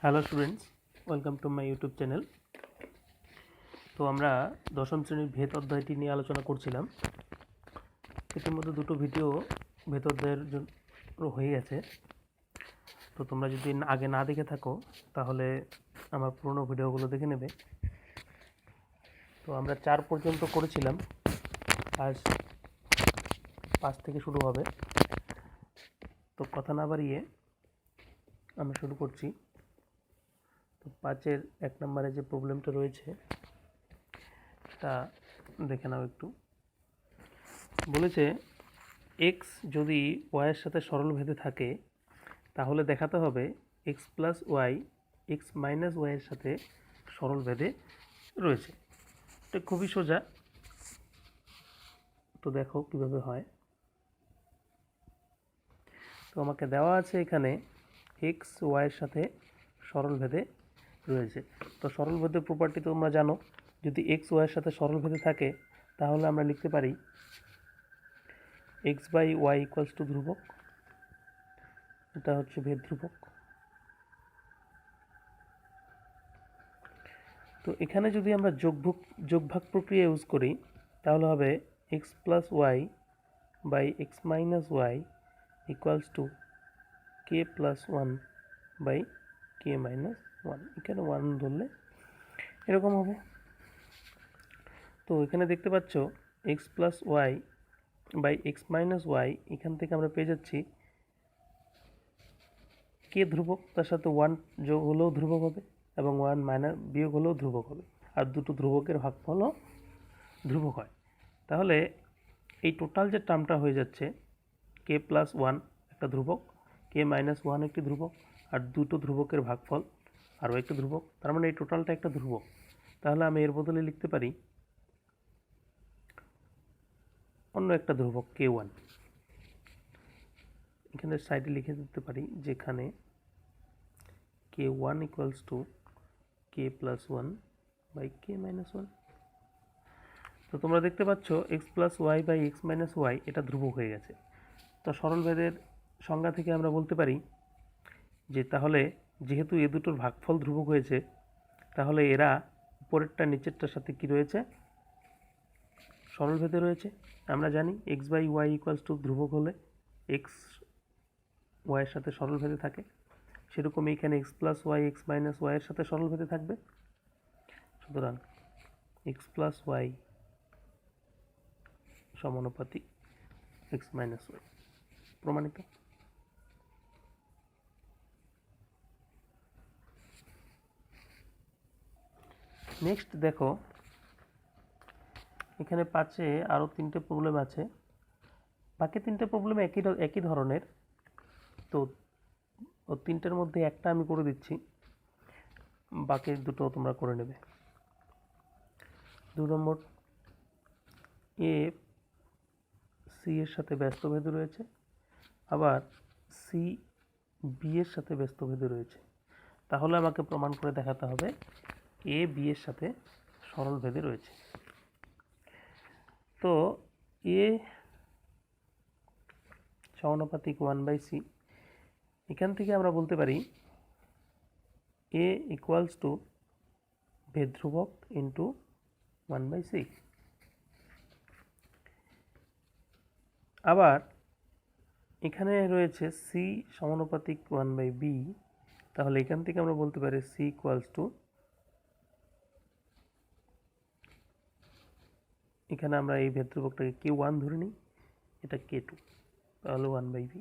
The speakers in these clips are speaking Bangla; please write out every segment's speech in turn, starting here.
Hello students, welcome to my YouTube channel. তো আমরা দশম শ্রেণীর ভেদ অধ্যায়টি নিয়ে আলোচনা করছিলাম। ইতিমধ্যে দুটো ভিডিও ভেদ অধ্যায়ের জন্য হয়ে গেছে। তো তোমরা যদি আগে না দেখে থাকো তাহলে আমার পুরনো ভিডিওগুলো দেখে নেবে। তো আমরা 4 পর্যন্ত করেছিলাম, আজ 5 থেকে শুরু হবে। তো কথা না বাড়িয়ে আমরা শুরু করছি। তো 5-এর 1 নম্বরে যে প্রবলেমটা রয়েছে তা দেখে নাও একটু। বলেছে এক্স যদি ওয়াইয়ের সাথে সরলভেদে থাকে তাহলে দেখাতে হবে x plus y x minus ওয়াইয়ের সাথে সরলভেদে রয়েছে। এটা খুবই সোজা, তো দেখো কিভাবে হয়। তো আমাকে দেওয়া আছে এখানে এক্স ওয়াইয়ের সাথে সরলভেদে রয়েছে। তো সরলভেদের প্রপার্টি তোমরা জানো, যদি এক্স ওয়াইয়ের সাথে সরলভেদে থাকে তাহলে আমরা লিখতে পারি x by y equals to ধ্রুবক। এটা হচ্ছে ভেদ ধ্রুবক। তো এখানে যদি আমরা যোগভাগ প্রক্রিয়া ইউজ করি তাহলে হবে x plus Y by x minus y equals to K plus one by K minus one. এখানে ওয়ান ধরলে এরকম হবে। তো এখানে দেখতে পাচ্ছ x plus Y by x minus y, এখান থেকে আমরা পেয়ে যাচ্ছি কে ধ্রুবক, তার সাথে ওয়ান যোগ হলেও ধ্রুবক হবে এবং ওয়ান মাইনাস বিয়োগ হলেও ধ্রুবক হবে, আর দুটো ধ্রুবকের ভাগফলও ধ্রুবক হয়। তাহলে এই টোটাল যে টার্মটা হয়ে যাচ্ছে কে প্লাস ওয়ান একটা ধ্রুবক, কে মাইনাস ওয়ান একটি ধ্রুবক, আর দুটো ধ্রুবকের ভাগফল আরও একটা ধ্রুবক, তার মানে এই টোটালটা একটা ধ্রুবক। তাহলে আমি এর বদলে লিখতে পারি অন্য একটা ধ্রুবক কে ওয়ান। এখানে সাইডে লিখে দিতে পারি যেখানে কে one equals to K plus one by K minus one. তো তোমরা দেখতে পাচ্ছ x plus Y by x minus Y এটা ধ্রুবক হয়ে গেছে। তো সরলভেদের সংজ্ঞা থেকে আমরা বলতে পারি যে তাহলে যেহেতু এ দুটোর ভাগফল ধ্রুবক হয়েছে তাহলে এরা উপরেরটা নিচেরটার সাথে কি রয়েছে, সরলভেদে রয়েছে। আমরা জানি x by y equals to ধ্রুবক হলে এক্স ওয়াইয়ের সাথে সরলভেদে থাকে, সেরকম এখানে x plus y x minus ওয়াইয়ের সাথে সরলভেদে থাকবে। সুতরাং এক্স প্লাস ওয়াই সমানুপাতিক এক্স মাইনাস ওয়াই, প্রমাণিত। নেক্সট দেখো, এখানে 5-এ আরও 3টে প্রবলেম আছে। বাকি 3টে প্রবলেম একই ধরনের। তো 3টের মধ্যে একটা আমি করে দিচ্ছি, বাকি দুটো তোমরা করে নেবে। 2 নম্বর, এ সি এর সাথে ব্যস্তভেদে রয়েছে, আবার সি বি এর সাথে ব্যস্তভেদে রয়েছে। তাহলে আমাকে প্রমাণ করে দেখাতে হবে এ বি এর সাথে সরলভেদে রয়েছে। তো এ সমানুপাতিক 1/c, এখান থেকে আমরা বলতে পারি এ ইকুয়ালস টু ভেদ ধ্রুবক ইন্টু 1/c। আবার এখানে রয়েছে সি সমানুপাতিক 1/b, তাহলে এখান থেকে আমরা বলতে পারি সি ইকুয়ালস টু, এখানে আমরা এই ভেদ ধ্রুবকটাকে কে ওয়ান ধরে নিই, এটা কে টু, তাহলে 1/b।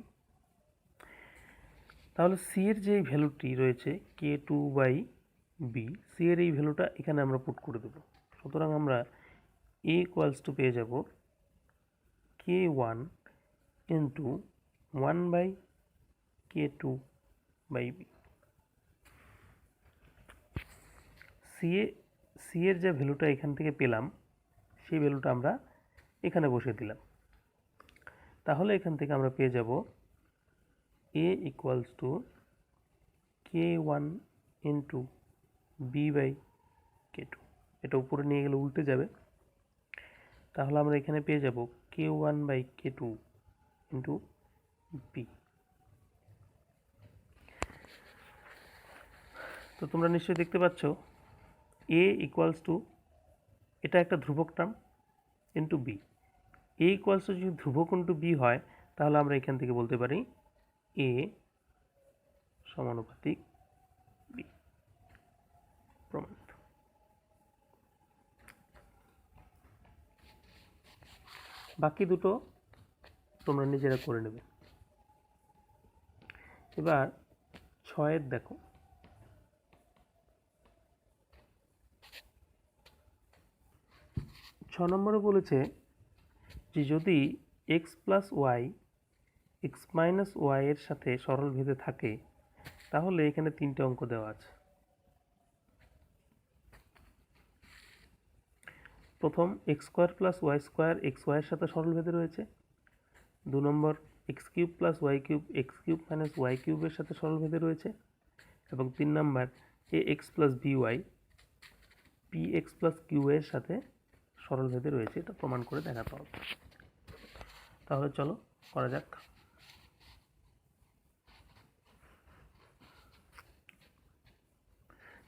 তাহলে সি এর যে ভ্যালুটি রয়েছে কে টু বাই বি, সি এর এই ভ্যালুটা এখানে আমরা পুট করে দেবো। সুতরাং আমরা এ ইকুয়ালস টু পেয়ে যাব k one into 1/k2/b। C এর যে ভ্যালুটা এখান থেকে পেলাম সেই ভ্যালুটা আমরা এখানে বসিয়ে দিলাম। তাহলে এখান থেকে আমরা পেয়ে যাব a equals to k one into b/k2। এটা উপরে নিয়ে গেলে উল্টে যাবে, তাহলে আমরা এখানে পেয়ে যাব k one by k two into b. তো তোমরা নিশ্চয়ই দেখতে পাচ্ছ এ ইকুয়ালস টু, এটা একটা ধ্রুবক term, into b. A equals to যদি ধ্রুবক ইন্টু বি হয় তাহলে আমরা এখান থেকে বলতে পারি এ সমানুপাতিক বি, প্রমাণিত। বাকি দুটো তোমরা নিজেরা করে নেবে। এবার 6 দেখো, নম্বরে বলেছে যে যদি x plus y x minus y এর সাথে সরল ভেদে থাকে তাহলে এখানে 3টে অঙ্ক দেওয়া আছে। প্রথম x square plus y square x ওয়াইয়ের সাথে সরল ভেদে রয়েছে। 2 নম্বর x cube plus y cube x cube minus y কিউবের সাথে সরল ভেদে রয়েছে। এবং 3 নম্বর a x plus b y p x plus q এর সাথে সরল ভেদে রয়েছে। এটা প্রমাণ করে দেখাতে হবে। তাহলে চলো করা যাক।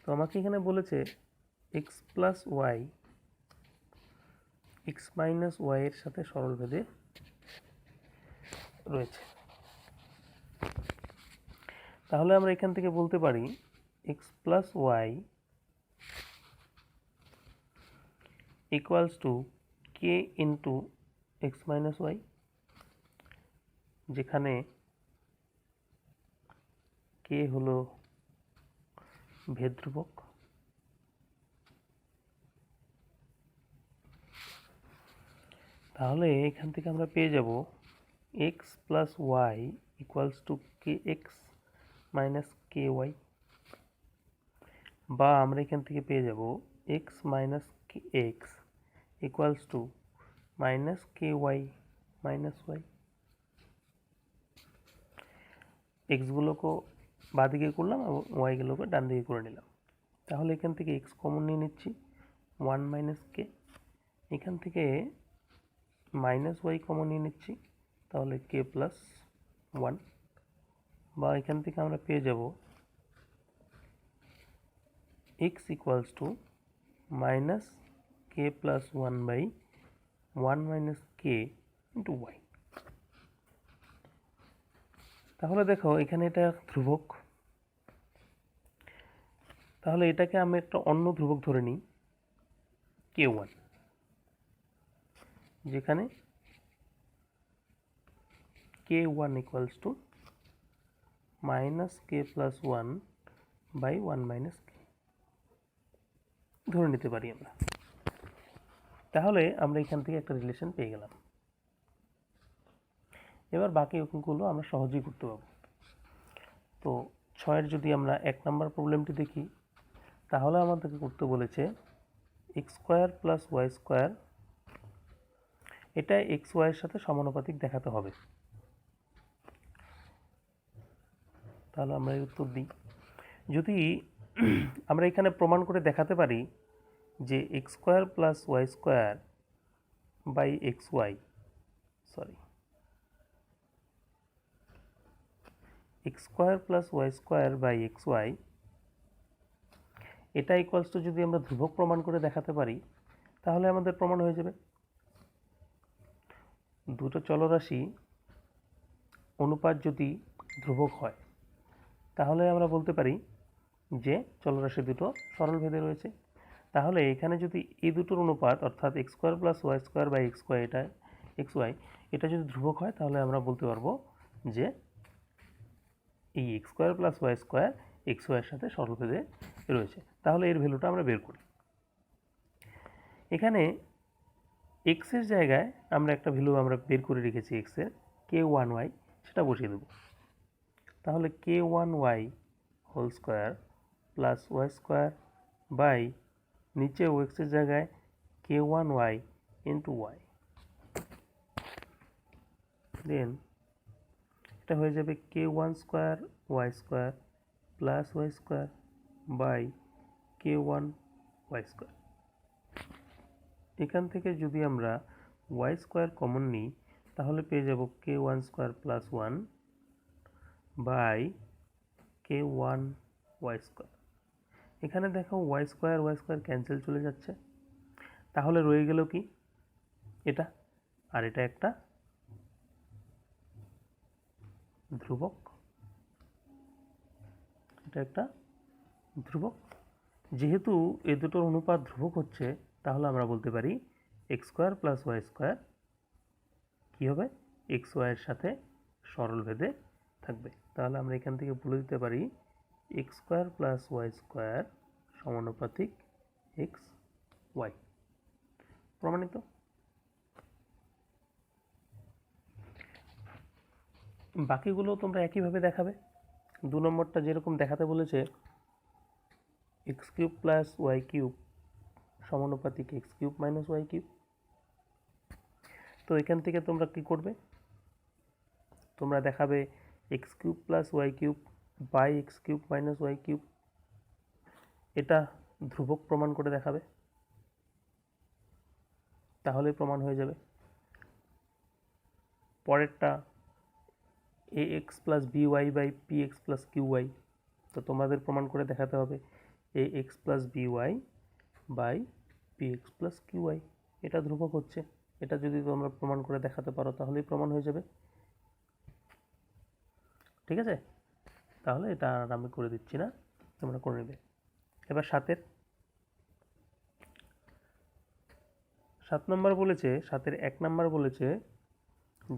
তো আমাকে এখানে বলেছে x plus y x minus y এর সাথে সরল ভেদে রয়েছে। তাহলে আমরা এখান থেকে বলতে পারি x plus y equals to k into x minus y, যেখানে কে হলো ভেদ ধ্রুবক। তাহলে এখান থেকে আমরা পেয়ে যাব x plus y equals to k x minus k y, বা আমরা এখান থেকে পেয়ে যাব x minus k x equals to minus k y minus y. এক্সগুলোকে বাঁদিকে করলাম এবং ওয়াইগুলোকে ডান দিকে করে নিলাম। তাহলে এখান থেকে এক্স কমন নিয়ে নিচ্ছি, 1 মাইনাস কে। এখান থেকে মাইনাস ওয়াই কমন নিয়ে নিচ্ছি, তাহলে কে প্লাস 1। বা এখান থেকে আমরা পেয়ে যাব x equals to minus k plus 1 by 1 minus k into y. তাহলে দেখো এখানে এটা ধ্রুবক, তাহলে এটাকে আমি একটা অন্য ধ্রুবক ধরে নিই কে ওয়ান, যেখানে কে one equals to minus k plus 1 by 1 minus k ধরে নিতে পারি আমরা। তাহলে আমরা এখান থেকে একটা রিলেশন পেয়ে গেলাম। এবার বাকি অঙ্কগুলো আমরা সহজেই করতে পারবো। তো 6 যদি আমরা 1 নম্বর প্রবলেমটি দেখি, তাহলে আমাদেরকে করতে বলেছে x square plus y square, এটা এক্স ওয়াইয়ের সাথে সমানুপাতিক দেখাতে হবে। তাহলে আমরা এই উত্তর দিই। যদি আমরা এখানে প্রমাণ করে দেখাতে পারি যে x square plus y square by x y, x square plus y square by x y, এটা ইকুয়ালস টু যদি আমরা ধ্রুবক প্রমাণ করে দেখাতে পারি তাহলে আমাদের প্রমাণ হয়ে যাবে। দুটো চলরাশি অনুপাত যদি ধ্রুবক হয় তাহলে আমরা বলতে পারি যে চলরাশি দুটো সরল ভেদে রয়েছে। তাহলে এখানে যদি এই দুটোর অনুপাত অর্থাৎ x square plus y square by x y, এটা এক্স ওয়াই, এটা যদি ধ্রুবক হয় তাহলে আমরা বলতে পারবো যে এই x square plus y square x ওয়াইয়ের সাথে সরল ভেদে রয়েছে। তাহলে এর ভ্যালুটা আমরা বের করি। এখানে এক্সের জায়গায় আমরা একটা ভ্যালু আমরা বের করে রেখেছি এক্সের, কে ওয়ান ওয়াই, সেটা বসিয়ে দেবো। তাহলে k one y whole square plus y square by নিচে এক্সের জায়গায় k one y into y, then এটা হয়ে যাবে k one square y square plus y square by k one y square. এখান থেকে যদি আমরা ওয়াই স্কোয়ার কমন নিই তাহলে পেয়ে যাব k one square plus 1 by k one y square. এখানে দেখো ওয়াই স্কোয়ার ক্যান্সেল চলে যাচ্ছে, তাহলে রয়ে গেল কি এটা, আর এটা একটা ধ্রুবক, এটা একটা ধ্রুবক। যেহেতু এ দুটোর অনুপাত ধ্রুবক হচ্ছে, তাহলে আমরা বলতে পারি x square plus y square কী হবে, এক্স ওয়াইয়ের সাথে সরলভেদে থাকবে। তাহলে আমরা এখান থেকে বলে দিতে পারি x square plus y square সমানুপাতিক এক্স ওয়াই। প্রমাণিত। বাকিগুলো তোমরা একইভাবে দেখাবে। 2 নম্বরটা যেরকম দেখাতে বলেছে x cube plus y cube সমানুপাতিক x cube minus y cube, তো এখান থেকে তোমরা কি করবে, তোমরা দেখাবে x cube plus y cube by x cube minus y cube, এটা ধ্রুবক প্রমাণ করে দেখাবে, তাহলে প্রমাণ হয়ে যাবে। পরেরটা a x plus b y by p x plus q y, তো তোমাদের প্রমাণ করে দেখাতে হবে a x plus b y by p x plus q y, এটা ধ্রুবক হচ্ছে। এটা যদি তোমরা প্রমাণ করে দেখাতে পারো তাহলেই প্রমাণ হয়ে যাবে। ঠিক আছে, তাহলে এটা আর আমি করে দিচ্ছি না, তোমরা করে নেবে। এবার 7 নম্বর বলেছে, 1 নম্বর বলেছে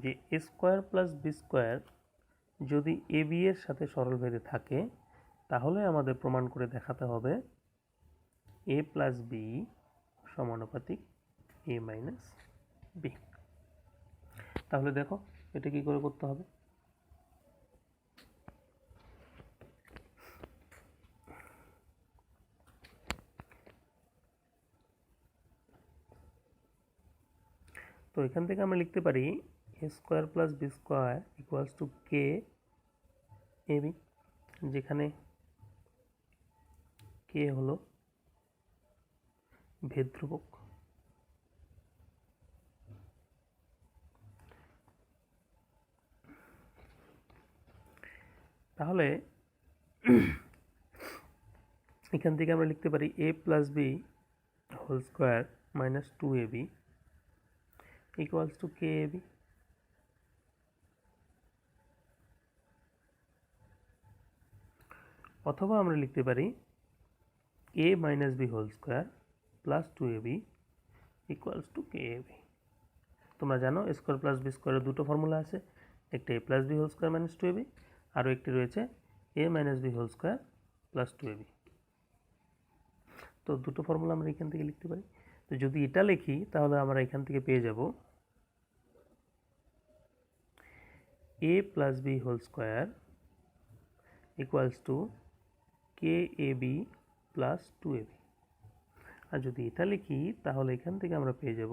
যে এ স্কোয়ার প্লাস বি স্কোয়ার যদি এ বি এর সাথে সরলভেদে থাকে, তাহলে আমাদের প্রমাণ করে দেখাতে হবে এ প্লাস বি সমানুপাতিক এ মাইনাস বি। তাহলে দেখো এটা কি করে করতে হবে। তো এখান থেকে আমরা লিখতে পারি a square plus b square equals to k a b, যেখানে কে হলো ভেদ ধ্রুবক। তাহলে এখান থেকে আমরা লিখতে পারি a plus b whole square minus 2ab equals to k a b. অথবা আমরা লিখতে পারি a minus b whole square plus 2ab equals to k a b. তোমরা জানো এ স্কোয়ার প্লাস বি স্কোয়ারের দুটো ফর্মুলা আছে, একটা a plus b whole square minus 2ab, আরও একটি রয়েছে a minus b whole square plus 2ab। তো দুটো ফর্মুলা আমরা এখান থেকে লিখতে পারি। তো যদি এটা লিখি তাহলে আমরা এখান থেকে পেয়ে যাব a plus b whole square equals to k a b plus 2ab। আর যদি এটা লিখি তাহলে এখান থেকে আমরা পেয়ে যাব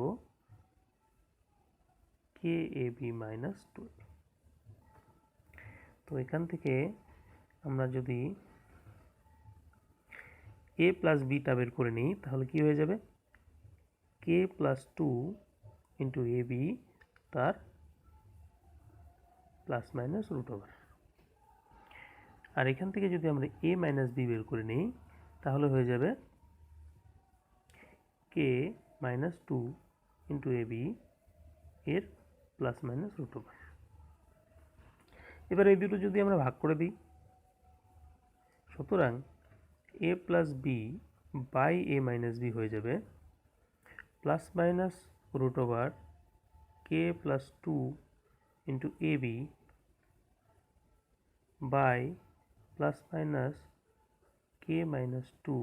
কে এ বি মাইনাস 2ab। তো এখান থেকে আমরা যদি এ প্লাস বিটা বের করে নিই তাহলে কি হয়ে যাবে, কে প্লাস 2 ইন্টু এ বি তার প্লাস মাইনাস রুট ওভার। আর এখান থেকে যদি আমরা এ মাইনাস বি বের করে নিই তাহলে হয়ে যাবে k minus 2 into a b এর প্লাস মাইনাস রুট ওভার। এবার এই দুটো যদি আমরা ভাগ করে দিই, সুতরাং a plus b by a minus b হয়ে যাবে plus minus root over k plus 2 into a b by plus minus k minus 2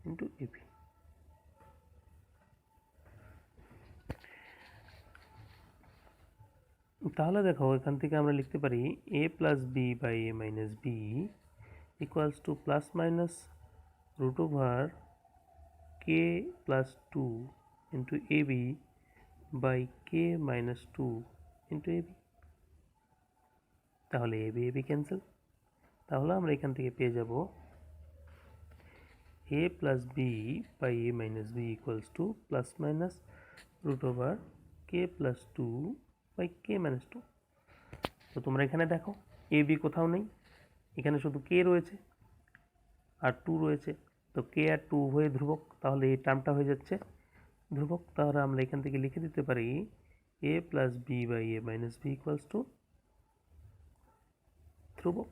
into a b. তাহলে দেখো এখান থেকে আমরা লিখতে পারি a plus b by a minus b equals to plus minus root over k plus 2 into a b by K minus 2 into a b. তাহলে এ বি ক্যান্সেল, তাহলে আমরা এখান থেকে পেয়ে যাব a plus b by a minus b equals to plus minus root over k plus 2 by K minus 2। তো তোমরা এখানে দেখো এ বি কোথাও নেই, এখানে শুধু কে রয়েছে, আর 2 রয়েছে, তো কে আর 2 উভয় ধ্রুবক, তাহলে এই টার্মটা হয়ে যাচ্ছে ধ্রুবক। তাহলে আমরা এখান থেকে লিখে দিতে পারি a plus b by a minus b equals to ধ্রুবক।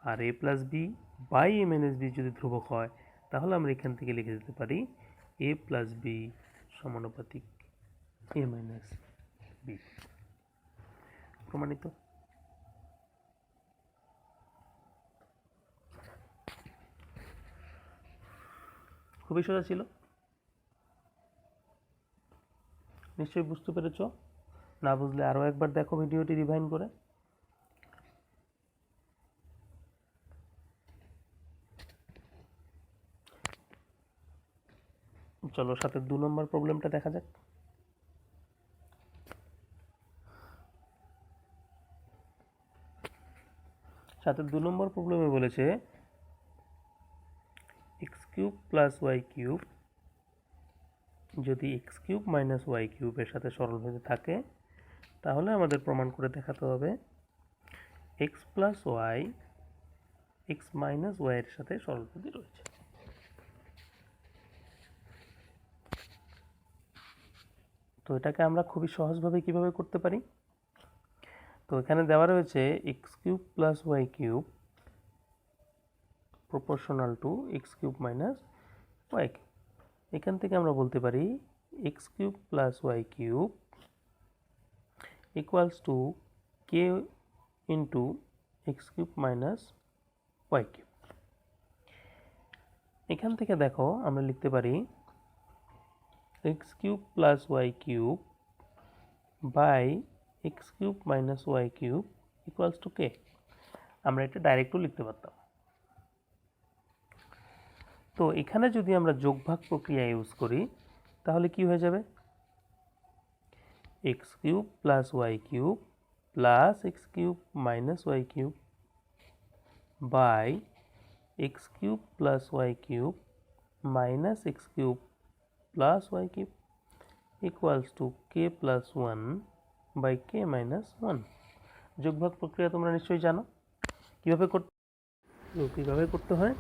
আর a plus b by a minus b যদি ধ্রুবক হয়, তাহলে আমরা এখান থেকে লিখে দিতে পারি a প্লাস বি সমানুপাতিক এ মাইনাস বি। প্রমাণিত। খুবই সোজা ছিল, নিশ্চয়ই বুঝতে পেরেছ। না বুঝলে আরও একবার দেখো ভিডিওটি রিভাইন্ড করে। চলো 7-এর 2 নম্বর প্রবলেমটা দেখা যাক। 7-এর 2 নম্বর প্রবলেমে বলেছে x cube plus y cube যদি এক্স কিউব মাইনাস ওয়াই কিউবের সাথে সরলভেদে থাকে, তাহলে আমাদের প্রমাণ করে দেখাতে হবে x plus y x minus ওয়াইয়ের সাথে সরলভেদে রয়েছে। তো এটাকে আমরা খুবই সহজভাবে কিভাবে করতে পারি, তো এখানে দেওয়া রয়েছে x cube plus y cube proportional to x cube minus y cube. এখান থেকে আমরা বলতে পারি x cube plus y cube equals to k into x cube minus y cube. এখান থেকে দেখো আমরা লিখতে পারি x cube plus y cube by x cube minus y cube equals to k. আমরা এটা ডাইরেক্টও লিখতে পারতাম। তো এখানে যদি আমরা যোগভাগ প্রক্রিয়া ইউজ করি, তাহলে কি হয়ে যাবে, x cube plus y cube plus x cube minus y cube by x cube plus y cube minus x cube plus y cube equals to K plus one by K minus one. যোগভাগ প্রক্রিয়া তোমরা নিশ্চয়ই জানো কীভাবে করতে হয়।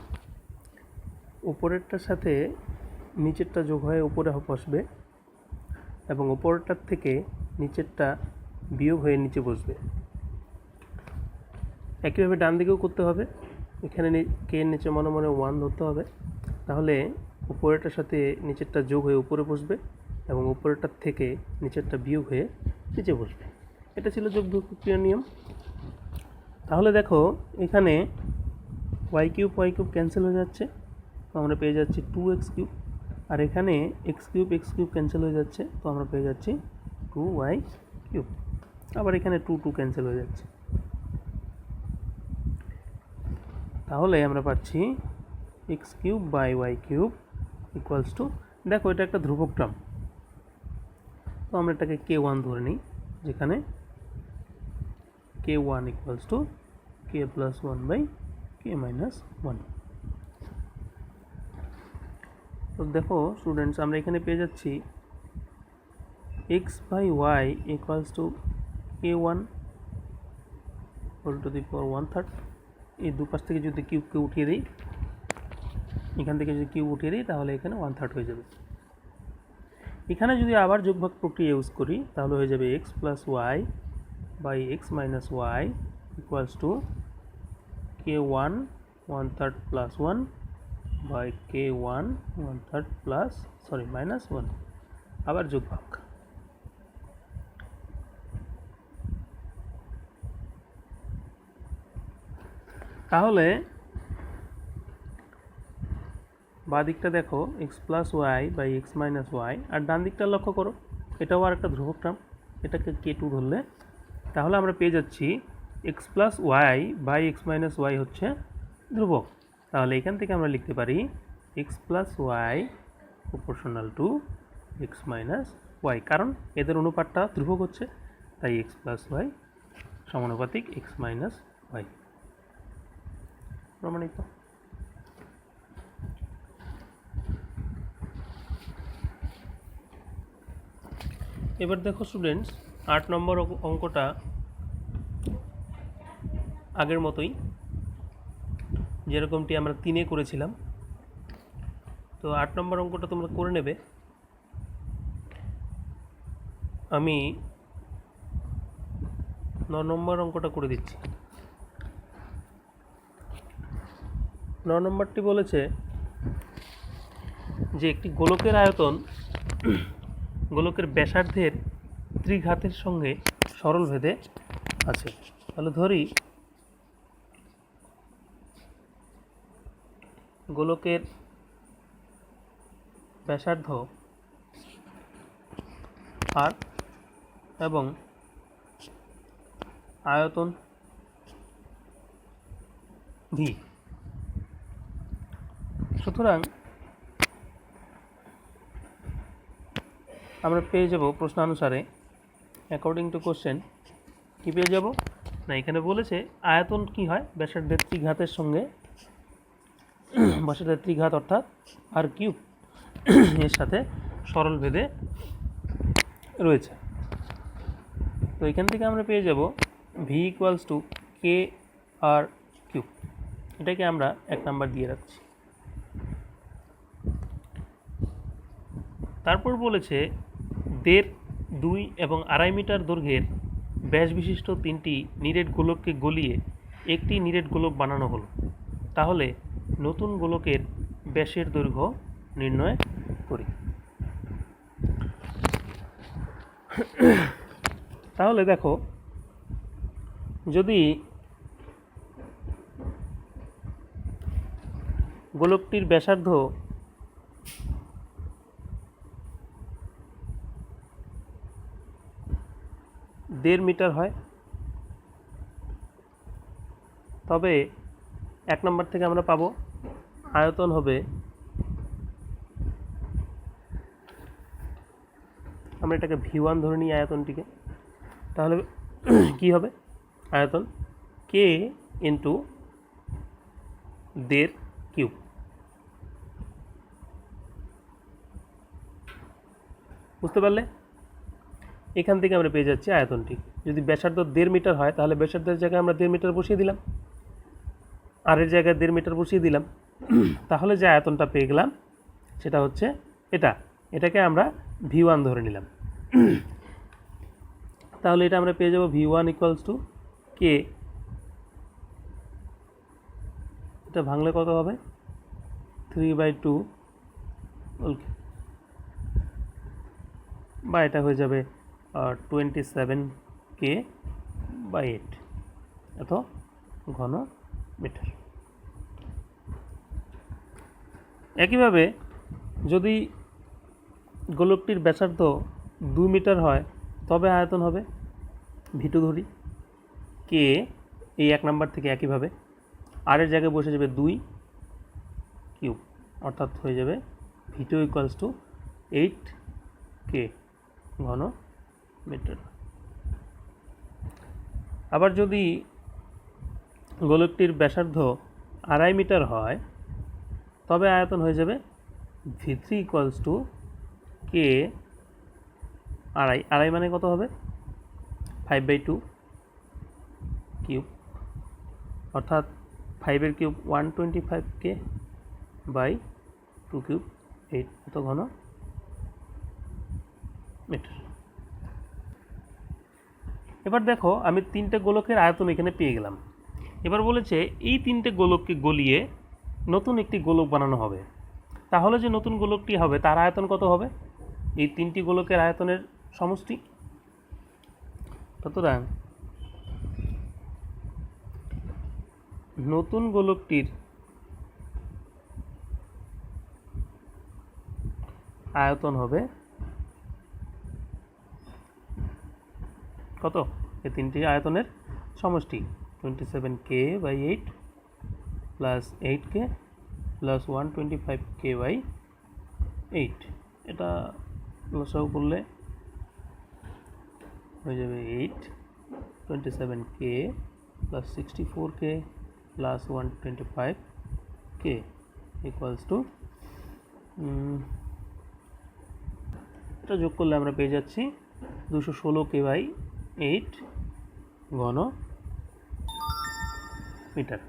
উপরেরটার সাথে নিচেরটা যোগ হয়ে উপরে বসবে এবং উপরেরটার থেকে নিচেরটা বিয়োগ হয়ে নিচে বসবে। একইভাবে ডান দিকেও করতে হবে। এখানে কে এর নিচে মনে মনে 1 ধরতে হবে, তাহলে উপরেরটার সাথে নিচেরটা যোগ হয়ে উপরে বসবে এবং উপরেরটার থেকে নিচেরটা বিয়োগ হয়ে নিচে বসবে। এটা ছিল যোগভাগ প্রক্রিয়ার নিয়ম। তাহলে দেখো এখানে ওয়াই কিউব ক্যান্সেল হয়ে যাচ্ছে, তো আমরা পেয়ে যাচ্ছি 2x কিউব, আর এখানে এক্স কিউব ক্যান্সেল হয়ে যাচ্ছে, তো আমরা পেয়ে যাচ্ছি 2y কিউব। আবার এখানে 2 ক্যান্সেল হয়ে যাচ্ছে, তাহলে আমরা পাচ্ছি x cube by y cube equals to, দেখো এটা একটা ধ্রুবক টার্ম, তো আমরা এটাকে k1 ধরে নিই, যেখানে k1 equals to K plus one by K minus one. তো দেখো স্টুডেন্টস, আমরা এখানে পেয়ে যাচ্ছি x by y equals to k1 whole to the power 1/3। এই দুপাশ থেকে যদি কিউবকে উঠিয়ে দিই, এখান থেকে যদি কিউব উঠিয়ে দিই, তাহলে এখানে 1/3 হয়ে যাবে। এখানে যদি আবার যোগভাগ প্রক্রিয়া ইউজ করি, তাহলে হয়ে যাবে x plus Y by x minus y equals to k1 1/3 plus 1 by k1 1/3 plus minus 1। আবার যোগভাগ, তাহলে বাঁ দিকটা দেখো x plus Y by x minus y, আর ডান দিকটা লক্ষ্য করো, এটাও আর একটা ধ্রুবক টার্ম, এটাকে k2 ধরলে, তাহলে আমরা পেয়ে যাচ্ছি x plus Y by x minus y হচ্ছে ধ্রুবক। তাহলে এখান থেকে আমরা লিখতে পারি x plus y proportional to x minus y, কারণ এদের অনুপাতটা ধ্রুবক হচ্ছে, তাই এক্স প্লাস ওয়াই সমানুপাতিক এক্স মাইনাস ওয়াই। প্রমাণিত। এবার দেখো স্টুডেন্টস, 8 নম্বর অঙ্কটা আগের মতোই। যেরকমটি আমরা 3-এ করেছিলাম। তো 8 নম্বর অঙ্কটা তোমরা করে নেবে। আমি 9 নম্বর অঙ্কটা করে দিচ্ছি। 9 নম্বরটি বলেছে যে একটি গোলকের আয়তন গোলকের ব্যাসার্ধের ত্রিঘাতের সঙ্গে সরলভেদে আছে। তাহলে ধরি গোলকের ব্যাসার্ধ আর এবং আয়তন ভি। সুতরাং আমরা পেয়ে যাব প্রশ্নানুসারে অ্যাকর্ডিং টু কোশ্চেন কী পেয়ে যাব না, এখানে বলেছে আয়তন কি হয় ব্যাসার্ধের ত্রিঘাতের সঙ্গে, ব্যাসার্ধের ত্রিঘাত অর্থাৎ আর কিউব এর সাথে সরলভেদে রয়েছে। তো এখান থেকে আমরা পেয়ে যাব v equals to k r cube. এটাকে আমরা 1 নাম্বার দিয়ে রাখছি। তারপর বলেছে 1.5, 2 এবং 2.5 মিটার দৈর্ঘ্যের ব্যাস বিশিষ্ট 3টি নিরেট গোলককে গলিয়ে একটি নিরেট গোলক বানানো হলো। তাহলে নতুন গোলকের ব্যাসের দৈর্ঘ্য নির্ণয় করি। তাহলে দেখো, যদি গোলকটির ব্যাসার্ধ 1.5 মিটার হয়, তবে 1 নম্বর থেকে আমরা পাবো আয়তন হবে, আমরা এটাকে V1 ধরে নিই আয়তনটিকে। তাহলে কি হবে আয়তন কে ইন্টু 1.5 কিউব। বুঝতে পারলে? এখান থেকে আমরা পেয়ে যাচ্ছি আয়তনটি। যদি ব্যাসার্ধ 1.5 মিটার হয় তাহলে ব্যাসার্ধের জায়গায় আমরা 1.5 মিটার বসিয়ে দিলাম, আর এর জায়গায় 1.5 মিটার বসিয়ে দিলাম। তাহলে যে আয়তনটা পেয়ে গেলাম সেটা হচ্ছে এটাকে আমরা V1 ধরে নিলাম। তাহলে এটা আমরা পেয়ে যাব V1 ইকুয়ালস টু কে, এটা ভাঙলে কত হবে 3/2 ওকে, বা এটা হয়ে যাবে 27K/8 এত ঘন মিটার। একইভাবে যদি গোলকটির ব্যাসার্ধ 2 মিটার হয় তবে আয়তন হবে V2 ধরি কে, এই 1 নাম্বার থেকে একইভাবে আর এর জায়গায় বসে যাবে 2 কিউব, অর্থাৎ হয়ে যাবে V2 ইকুয়ালস টু 8K ঘন মিটার। আবার যদি গোলকটির ব্যাসার্ধ 2.5 মিটার হয় তবে আয়তন হয়ে যাবে V3 ইকুয়ালস টু কে, আড়াই মানে কত হবে 5/2 কিউব, অর্থাৎ 5 কিউব 125K/2 কিউব 8 এত ঘন মিটার। এবার দেখো, আমি 3টে গোলকের আয়তন এখানে পেয়ে গেলাম। এবার বলেছে এই 3টে গোলককে গলিয়ে নতুন একটি গোলক বানানো হবে। তাহলে যে নতুন গোলকটি হবে তার আয়তন কত হবে? এই 3টি গোলকের আয়তনের সমষ্টি। সুতরাং নতুন গোলকটির আয়তন হবে কত? এই 3টি আয়তনের সমষ্টি 27K/8 plus 8K plus 125K/8। এটা লসাগু করলে হয়ে যাবে 8, 27K plus 64K plus 125K equals to, এটা যোগ করলে আমরা পেয়ে যাচ্ছি 216K/8 ঘন মিটার।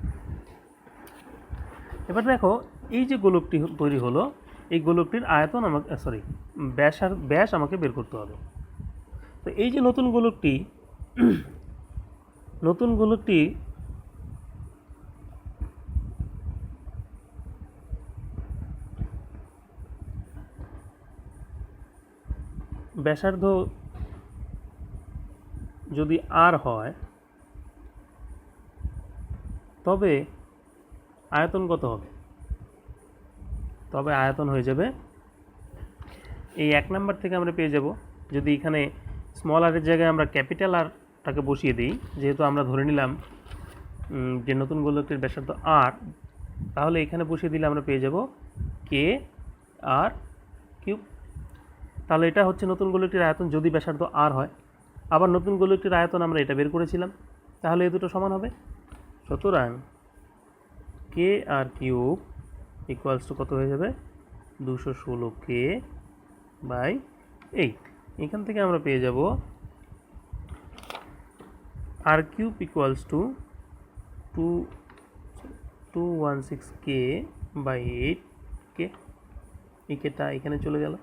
এবার দেখো এই যে গোলকটি তৈরি হলো, এই গোলকটির আয়তন আমাকে ব্যাস আমাকে বের করতে হবে। তো এই যে নতুন গোলকটি ব্যাসার্ধ যদি আর হয় তবে আয়তন কত হবে? তবে আয়তন হয়ে যাবে এই 1 নাম্বার থেকে আমরা পেয়ে যাব, যদি এখানে স্মল আরের জায়গায় আমরা ক্যাপিটাল আরটাকে বসিয়ে দিই, যেহেতু আমরা ধরে নিলাম যে নতুন গোলকটির ব্যাসার্ধ আর, তাহলে এখানে বসিয়ে দিলে আমরা পেয়ে যাব কে আর কিউব। তাহলে এটা হচ্ছে নতুন গোলকটির আয়তন যদি ব্যাসার্ধ আর হয়। আবার নতুন গোলকটির আয়তন আমরা এটা বের করেছিলাম, তাহলে এই দুটো সমান হবে। সুতরাং কে আর কিউব ইকুয়ালস টু কত হয়ে যাবে? 216k by 8। এখান থেকে আমরা পেয়ে যাব r cube equals to 216k by 8k। এই কেটা এখানে চলে গেল,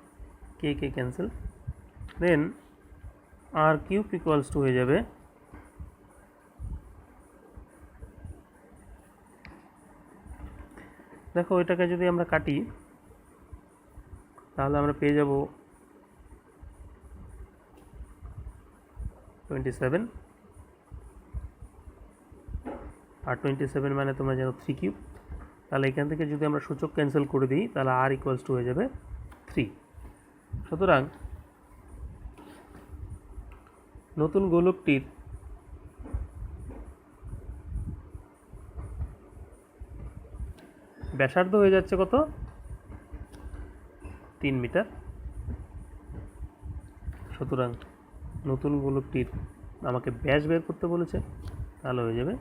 k cancel. Then r cube equals to হয়ে যাবে দেখো এটাকে যদি আমরা কাটি তাহলে আমরা পেয়ে যাব 27, আর 27 মানে তোমরা জানো 3 কিউব। তাহলে এখান থেকে যদি আমরা সূচক ক্যান্সেল করে দিই তাহলে আর ইকুয়ালস টু হয়ে যাবে 3। সুতরাং নতুন গোলকটির ব্যাসার্ধ হয়ে যাচ্ছে কত? 3 মিটার। সুতরাং নতুন গোলকটির আমাকে ব্যাস বের করতে বলেছে, তাহলে হয়ে যাবে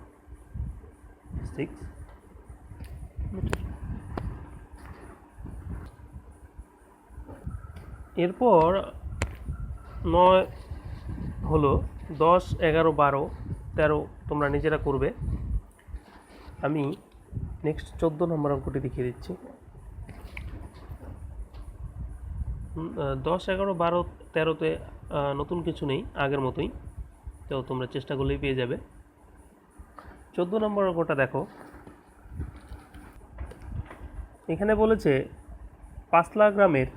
6 মিটার। এরপর 9 হলো 10, 11, 12, 13 তোমরা নিজেরা করবে। আমি নেক্সট 14 নম্বর অঙ্কটি দেখিয়ে দিচ্ছি। 10, 11, 12, 13তে নতুন কিছু নেই, আগের মতোই, তো তোমরা চেষ্টা করলেই পেয়ে যাবে। 14 নম্বর অঙ্কটা দেখো, এখানে বলেছে পাঁচলা গ্রামের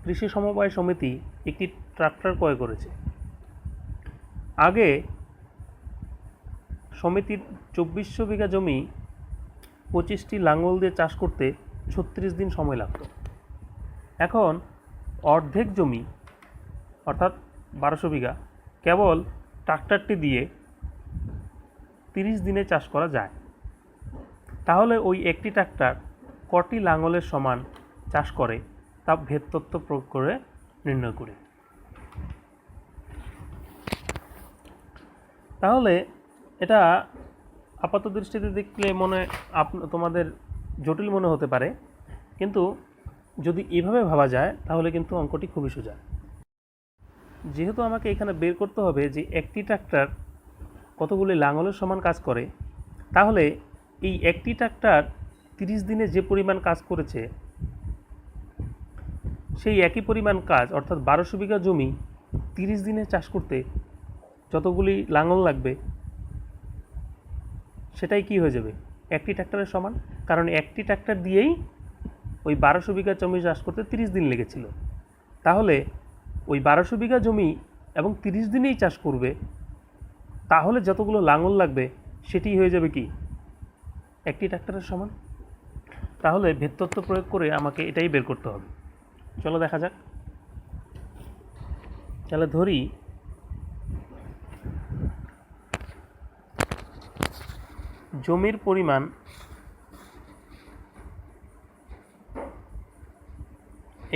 কৃষি সমবায় সমিতি একটি ট্রাক্টর ক্রয় করেছে। আগে সমিতির 2400 বিঘা জমি 25টি লাঙল দিয়ে চাষ করতে 36 দিন সময় লাগত। এখন অর্ধেক জমি অর্থাৎ 1200 বিঘা কেবল ট্রাক্টরটি দিয়ে 30 দিনে চাষ করা যায়। তাহলে ওই একটি ট্রাক্টর কটি লাঙলের সমান চাষ করে তা ভেদতত্ত্ব প্রয়োগ করে নির্ণয় করে। তাহলে এটা আপাত দৃষ্টিতে দেখলে তোমাদের জটিল মনে হতে পারে, কিন্তু যদি এভাবে ভাবা যায় তাহলে কিন্তু অঙ্কটি খুবই সোজা। যেহেতু আমাকে এখানে বের করতে হবে যে একটি ট্রাক্টর কতগুলি লাঙলের সমান কাজ করে, তাহলে এই একটি ট্রাক্টর 30 দিনে যে পরিমাণ কাজ করেছে সেই একই পরিমাণ কাজ অর্থাৎ 1200 বিঘা জমি 30 দিনে চাষ করতে যতগুলি লাঙল লাগবে সেটাই কি হয়ে যাবে? একটি ট্রাক্টরের সমান, কারণ একটি ট্রাক্টর দিয়েই ওই 1200 বিঘা জমি চাষ করতে 30 দিন লেগেছিল। তাহলে ওই 1200 বিঘা জমি এবং 30 দিনেই চাষ করবে, তাহলে যতগুলো লাঙল লাগবে সেটি হয়ে যাবে কি? একটি ট্রাক্টরের সমান। তাহলে ভেদতত্ত্ব প্রয়োগ করে আমাকে এটাই বের করতে হবে। চলো দেখা যাক। তাহলে ধরি জমির পরিমাণ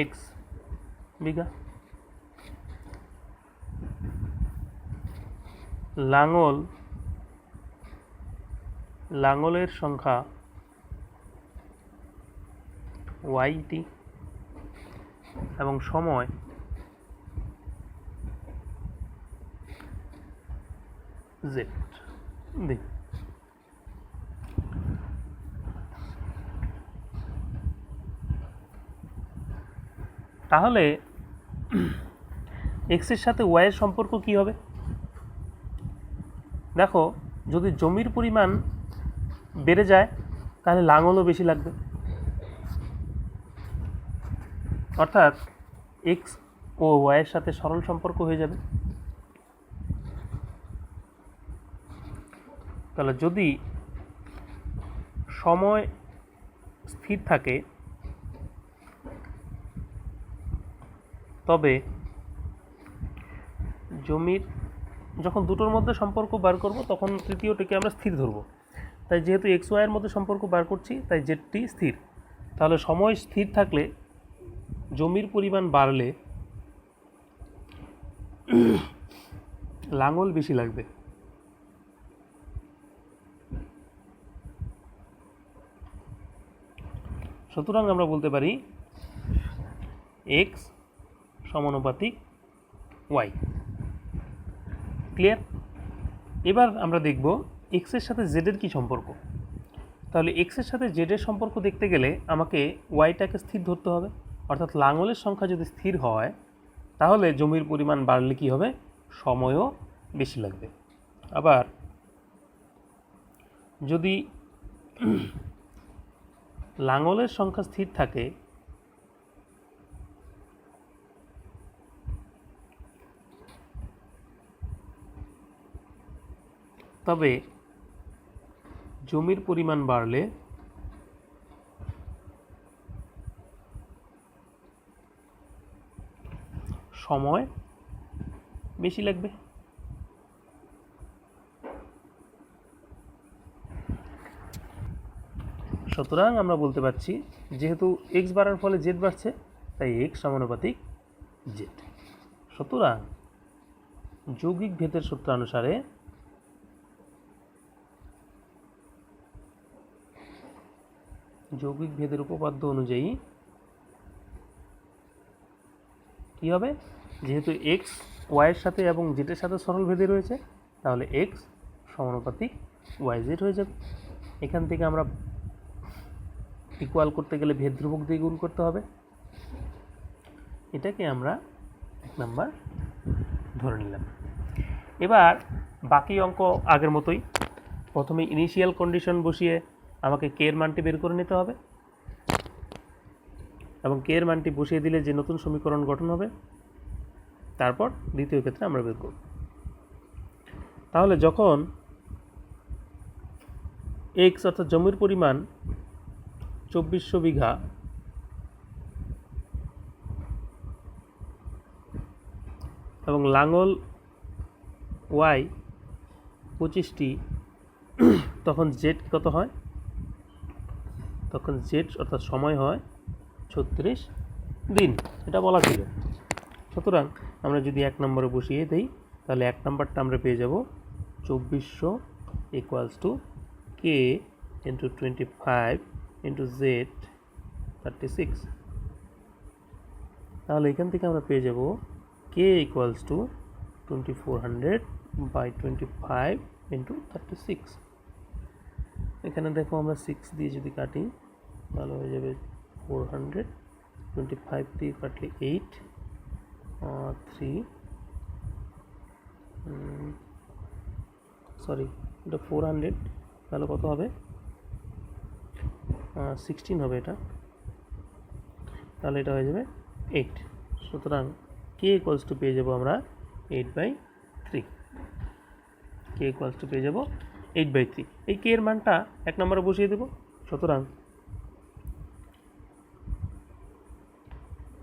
x বিঘা, লাঙলের সংখ্যা yটি এবং সময় z। তাহলে এক্সের সাথে ওয়াইয়ের সম্পর্ক কি হবে? দেখো, যদি জমির পরিমাণ বেড়ে যায় তাহলে লাঙলও বেশি লাগবে, অর্থাৎ এক্স ও ওয়াইয়ের সাথে সরল সম্পর্ক হয়ে যাবে। তাহলে যদি সময় স্থির থাকে তবে জমির, যখন দুটোর মধ্যে সম্পর্ক বার করব তখন তৃতীয়টিকে আমরা স্থির ধরব। তাই যেহেতু এক্স ওয়াইয়ের মধ্যে সম্পর্ক বার করছি তাই জেডটি স্থির। তাহলে সময় স্থির থাকলে জমির পরিমাণ বাড়লে লাঙল বেশি লাগবে। সুতরাং আমরা বলতে পারি এক্স সমানুপাতিক ওয়াই। ক্লিয়ার? এবার আমরা দেখব এক্সের সাথে জেডের কী সম্পর্ক। তাহলে এক্সের সাথে জেডের সম্পর্ক দেখতে গেলে আমাকে ওয়াইটাকে স্থির ধরতে হবে, অর্থাৎ লাঙলের সংখ্যা যদি স্থির হয় তাহলে জমির পরিমাণ বাড়লে কী হবে? সময়ও বেশি লাগবে। আবার যদি লাঙলের সংখ্যা স্থির থাকে তবে জমির পরিমাণ বাড়লে সময় বেশি লাগবে। সুতরাং আমরা বলতে পারছি যেহেতু এক্স বাড়ার ফলে জেড বাড়ছে তাই এক্স সমানুপাতিক জেড। সুতরাং যৌগিক ভেদের সূত্রানুসারে যৌগিক ভেদের উপপাদ্য অনুযায়ী কি হবে? যেহেতু এক্স ওয়াইয়ের সাথে এবং জেডের সাথে সরল ভেদে রয়েছে তাহলে এক্স সমানুপাতিক ওয়াই জেড হয়ে যাবে। এখান থেকে আমরা ইকুয়াল করতে গেলে ভেদ ধ্রুবক দিয়ে গুণ করতে হবে। এটাকে আমরা 1 নাম্বার ধরে নিলাম। এবার বাকি অঙ্ক আগের মতোই, প্রথমে ইনিশিয়াল কন্ডিশন বসিয়ে আমাকে কে এর মানটি বের করে নিতে হবে এবং কে এর মানটি বসিয়ে দিলে যে নতুন সমীকরণ গঠন হবে তারপর দ্বিতীয় ক্ষেত্রে আমরা বের করব। তাহলে যখন এক্স অর্থাৎ জমির পরিমাণ 2400 বিঘা এবং লাঙল ওয়াই 25টি, তখন জেড কত হয়? তখন জেড অর্থাৎ সময় হয় 36 দিন, এটা বলা ছিল। সুতরাং আমরা যদি 1 নম্বরে বসিয়ে দিই তাহলে 1 নম্বরটা আমরা পেয়ে যাব 2400 equals to k into 25 into Z 36। তাহলে এখান থেকে আমরা পেয়ে যাব কে ইকুয়ালস টু 2400 বাই 25 ইন্টু 36। এখানে দেখো আমরা 6 দিয়ে যদি কাটি তাহলে হয়ে যাবে 400, 25 দিয়ে কাটলে 8, 3 সরি এটা 400, তাহলে কত হবে? 16 হবে এটা, তাহলে এটা হয়ে যাবে 8। সুতরাং কে ইকুয়ালস টু পেয়ে যাব আমরা 8/3। কে ইকুয়ালস টু পেয়ে যাব 8/3। এই কে এর মানটা 1 নম্বরে বসিয়ে দেব। সুতরাং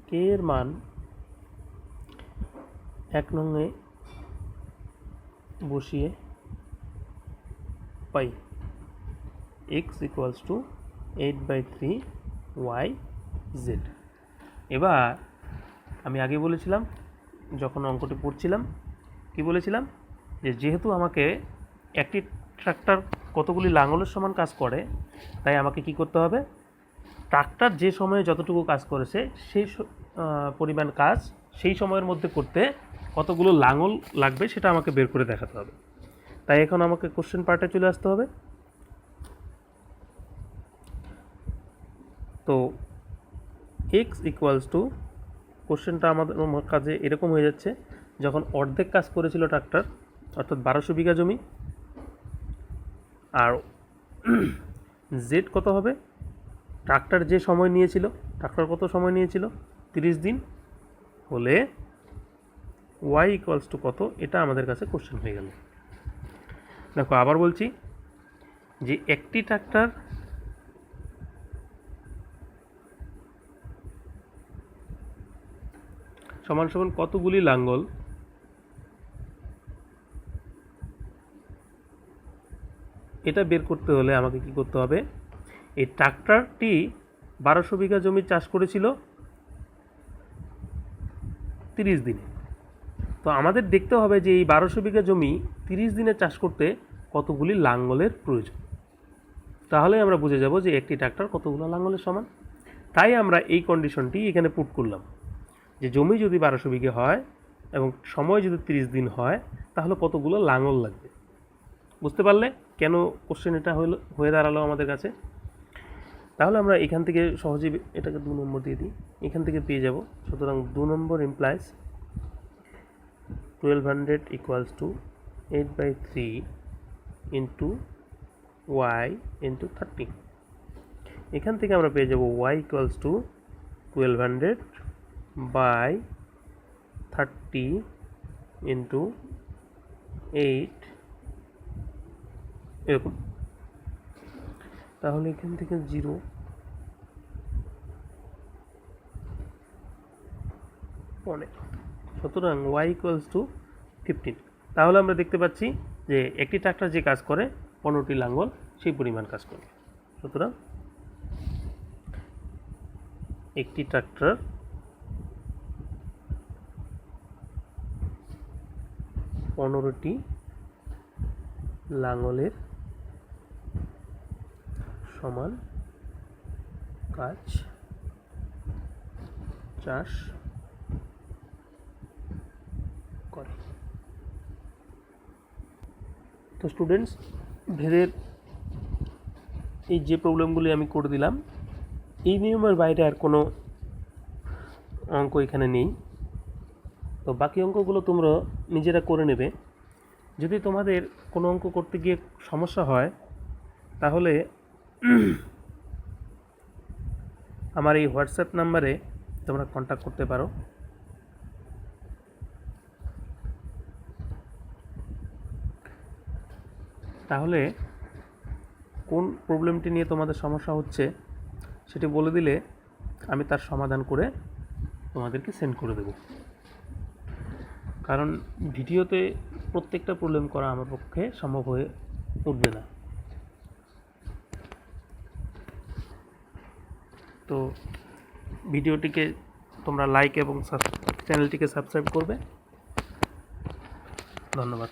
কে এর মান 1 নংয়ে বসিয়ে পাই x equals to 8/3 y z. এবার আমি আগে বলেছিলাম যখন অঙ্কটি পড়ছিলাম কি বলেছিলাম, যে যেহেতু আমাকে একটি ট্রাক্টর কতগুলি লাঙলের সমান কাজ করে তাই আমাকে কি করতে হবে? ট্রাক্টর যে সময়ে যতটুকু কাজ করেছে সেই পরিমাণ কাজ সেই সময়ের মধ্যে করতে কতগুলো লাঙল লাগবে সেটা আমাকে বের করে দেখাতে হবে। তাই এখন আমাকে কোশ্চেন পার্টে চলে আসতে হবে। তো এক্স ইকুয়ালস টু কোশ্চেনটা আমাদের কাজে এরকম হয়ে যাচ্ছে, যখন অর্ধেক কাজ করেছিল ট্রাক্টর, অর্থাৎ 1200 বিঘা জমি, আর জেড কত হবে, ট্রাক্টর যে সময় নিয়েছিল, ট্রাক্টর কত সময় নিয়েছিল 30 দিন, হলে ওয়াই ইকুয়ালস টু কত, এটা আমাদের কাছে কোশ্চেন হয়ে গেল। দেখো আবার বলছি যে একটি ট্রাক্টর সমান সমান কতগুলি লাঙ্গল, এটা বের করতে হলে আমাকে কি করতে হবে, এই ট্রাক্টরটি 1200 বিঘা জমি চাষ করেছিল 30 দিনে। তো আমাদের দেখতে হবে যে এই 1200 বিঘা জমি 30 দিনে চাষ করতে কতগুলি লাঙ্গলের প্রয়োজন, তাহলে আমরা বুঝে যাব যে একটি ট্রাক্টর কতগুলো লাঙ্গলের সমান। তাই আমরা এই কন্ডিশনটি এখানে পুট করলাম যে জমি যদি 1200 বিঘা হয় এবং সময় যদি 30 দিন হয়, তাহলে কতগুলো লাঙ্গল লাগবে। বুঝতে পারলে কেন কোশ্চেন এটা হয়ে দাঁড়ালো আমাদের কাছে? তাহলে আমরা এখান থেকে সহজেই এটাকে 2 নম্বর দিয়ে দিই, এখান থেকে পেয়ে যাব। সুতরাং 2 নম্বর implies 1200 equals to 8/3 into y into 30। এখান থেকে আমরা পেয়ে যাব ওয়াই ইকুয়ালস টু 1200/30 ইন্টু 8, এরকম। তাহলে এখান থেকে 0, সুতরাং ওয়াই ইকুয়ালস টু 15। তাহলে আমরা দেখতে পাচ্ছি যে একটি ট্রাক্টর যে কাজ করে 15টি লাঙ্গল সেই পরিমাণ কাজ করে। সুতরাং একটি ট্রাক্টর 15টি লাঙ্গলের সমান কাজ চাষ করে। তো স্টুডেন্টস, ভেদের এই যে প্রবলেমগুলি আমি করে দিলাম, এই নিয়মের বাইরে আর কোনো অঙ্ক এখানে নেই। তো বাকি অঙ্কগুলো তোমরা নিজেরা করে নেবে। যদি তোমাদের কোনো অঙ্ক করতে গিয়ে সমস্যা হয়, তাহলে আমার এই হোয়াটসঅ্যাপ নাম্বারে তোমরা কন্ট্যাক্ট করতে পারো। তাহলে কোন প্রবলেমটি নিয়ে তোমাদের সমস্যা হচ্ছে সেটি বলে দিলে আমি তার সমাধান করে তোমাদেরকে সেন্ড করে দেব। কারণ ভিডিওতে প্রত্যেকটা প্রবলেম করা আমার পক্ষে সম্ভব হয়ে উঠবে না। তো ভিডিওটিকে তোমরা লাইক এবং চ্যানেলটিকে সাবস্ক্রাইব করবে। ধন্যবাদ।